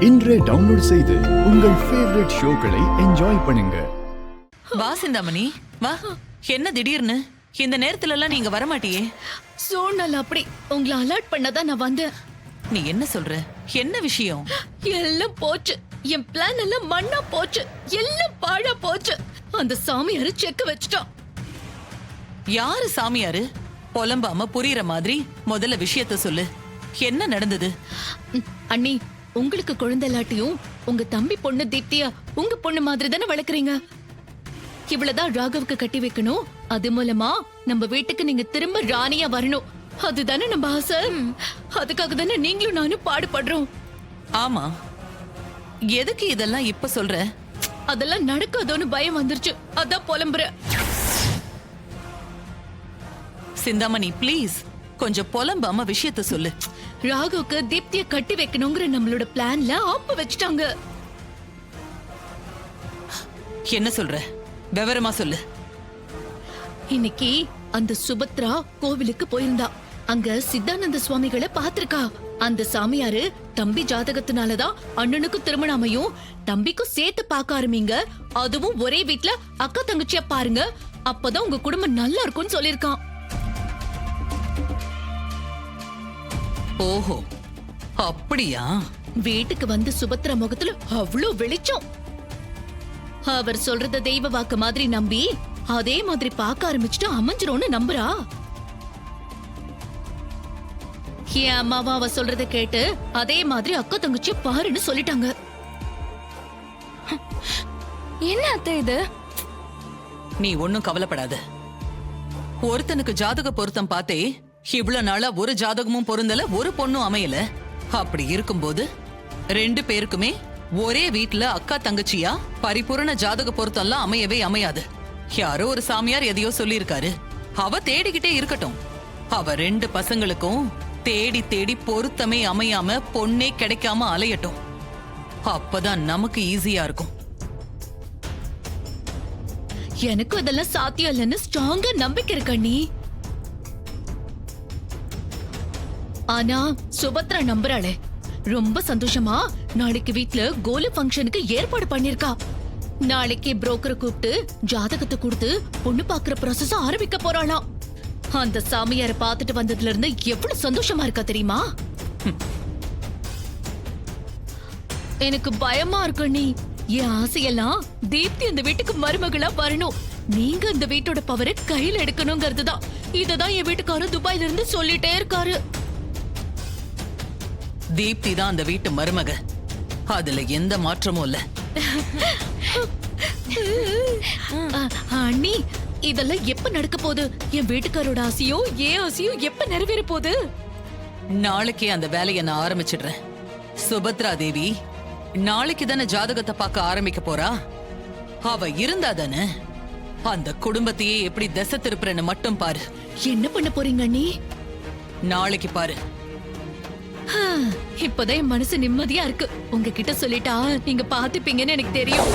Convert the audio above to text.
இன்றே டவுன்லோட் செய்து உங்கள் ஃபேவரட் ஷோக்களை என்ஜாய் பண்ணுங்க. வா சிந்தாமணி வா. என்ன திடீர்னு இந்த நேரத்துல எல்லாம் நீங்க வரமாட்டியே? சூழ்நிலை அப்படி உங்களை அலர்ட் பண்ணதான் நான் வந்தேன். நீ என்ன சொல்ற? என்ன விஷயம்? எல்லாம் போச்சு, என் பிளான் எல்லாம் மண்ணா போச்சு, எல்லாம் பாழா போச்சு. அந்த சாமியாரு செக்க வச்சுட்டான். யாரு சாமியாரு? புலம்பாம புரியுற மாதிரி முதல்ல விஷயத்த சொல்லு. என்ன நடந்தது? அண்ணி, உங்களுக்கு குழந்தை இல்லாட்டியும் உங்க தம்பி பொண்ணு தீப்தியா உங்க பொண்ணு மாதிரி தானே வளர்க்குறீங்க. இவ்வளவுதான் ராகவுக்கு கட்டி வைக்கணும். அது மூலமா நம்ம வீட்டுக்கு நீங்க திரும்ப ராணியா வரணும். அதுதானே நம்ம ஆசை. அதுக்காக தானே நீங்களும் நானும் பாடுபடுறோம். ஆமா, எதுக்கு இதெல்லாம் இப்ப சொல்ற? அதெல்லாம் நடக்காதோன்னு பயம் வந்துருச்சு, அதான் புலம்புற. சிந்தாமணி ப்ளீஸ் கொஞ்சம் புலம்பாம விஷயத்த சொல்லு. ராகுவுக்கு தீப்திய கட்டி வைக்கணுங்கிற நம்மளோட பிளான்ல ஆப்பு வச்சுட்டாங்க. என்ன சொல்ற? விவரமா சொல்லு. இன்னைக்கு அந்த சுபத்ரா கோவிலுக்கு போயிருந்தா. அங்க சித்தானந்த சுவாமிகளை பாத்திருக்கா. அந்த சாமியாரு தம்பி ஜாதகத்தினாலதான் அண்ணனுக்கும் திருமணம் அமையும், தம்பிக்கும் சேர்த்து பார்க்க ஆரம்பிங்க, அதுவும் ஒரே வீட்ல அக்கா தங்கச்சியா பாருங்க, அப்பதான் உங்க குடும்பம் நல்லா இருக்கும்னு சொல்லிருக்கான். ஓஹோ, அப்படியா? வீட்டுக்கு வந்து சுபத்ரா முகத்துல அவ்வளவு வெளிச்சம். அவர் சொல்றத தெய்வ வாக்கு மாதிரி நம்பி அதே மாதிரி பார்க்க ஆரம்பிச்சுட்டு அமைஞ்சிரும்னு நம்புறா. என் அம்மாவா அவ சொல்றத கேட்டு அதே மாதிரி அக்கா தங்கச்சி பாருன்னு சொல்லிட்டாங்க. என்ன அத்தை இது? நீ ஒன்னும் கவலைப்படாத. ஒருத்தனுக்கு ஜாதக பொருத்தம் பார்த்தே இவ்வளவு நாளா ஒரு ஜாதகமும் பொருந்தல, ஒரு பொண்ணும் அமையல. அப்படி இருக்கும்போது ரெண்டு பேருக்குமே ஒரே வீட்ல அக்கா தங்கச்சியா பரிபூரண ஜாதக பொருத்தம்லாம் அமையவே அமையாது. யாரோ ஒரு சாமியார் எதையோ சொல்லியிருக்காரு, அவ தேடிக்கிட்டே இருக்கட்டும். அவ ரெண்டு பசங்களுக்கும் தேடி தேடி பொருத்தமே அமையாம பொண்ணே கிடைக்காம அலையட்டும். அப்பதான் நமக்கு ஈஸியா இருக்கும். எனக்கும் அதெல்லாம் சாத்தியம் இல்லைன்னு ஸ்ட்ராங்கா நம்பிக்கை இருக்க நீ. ஆனா சுபத்ரா நம்புறாளே, ரொம்ப சந்தோஷமா நாளைக்கு வீட்ல கோலு ஃபங்க்ஷனுக்கு ஏற்பாடு பண்ணிருக்கா. நாளைக்கு புரோக்கரை கூப்பிட்டு ஜாதகத்தை கொடுத்து பொண்ணு பாக்குற ப்ராசஸ் ஆரம்பிக்க போறாளாம். அந்த சாமியாரை பார்த்துட்டு வந்ததுல இருந்து எவ்வளவு சந்தோஷமா இருக்கா தெரியுமா? எனக்கு பயமா இருக்கு நீ. என் ஆசையெல்லாம் தீப்தி அந்த வீட்டுக்கு மருமகளா வரணும், நீங்க இந்த வீட்டோட பவரை கையில எடுக்கணுங்கிறதுதான். இததான் என் வீட்டுக்காரர் துபாயில இருந்து சொல்லிட்டே இருக்காரு. தீப்தி தான் அந்த வீட்டு மருமக, அதுல எந்த மாற்றமும் இல்ல. அண்ணி, இதெல்லாம் எப்ப நடக்க போகுது? என் வீட்டுக்காரோட ஆசையோ ஏன் ஆசையோ எப்ப நிறைவேற போகுது? நாளைக்கே அந்த வேலையை நான் ஆரம்பிச்சிடுறேன். சுபத்ரா தேவி நாளைக்கு தானே ஜாதகத்தை பார்க்க ஆரம்பிக்க போறா. அவ இருந்தா தானே அந்த குடும்பத்தையே எப்படி திசை திருப்புறன்னு மட்டும் பாரு. என்ன பண்ண போறீங்க அண்ணி? நாளைக்கு பாரு. இப்பதான் என் மனசு நிம்மதியா இருக்கு. உங்ககிட்ட சொல்லிட்டா நீங்க பாத்துப்பீங்கன்னு எனக்கு தெரியும்.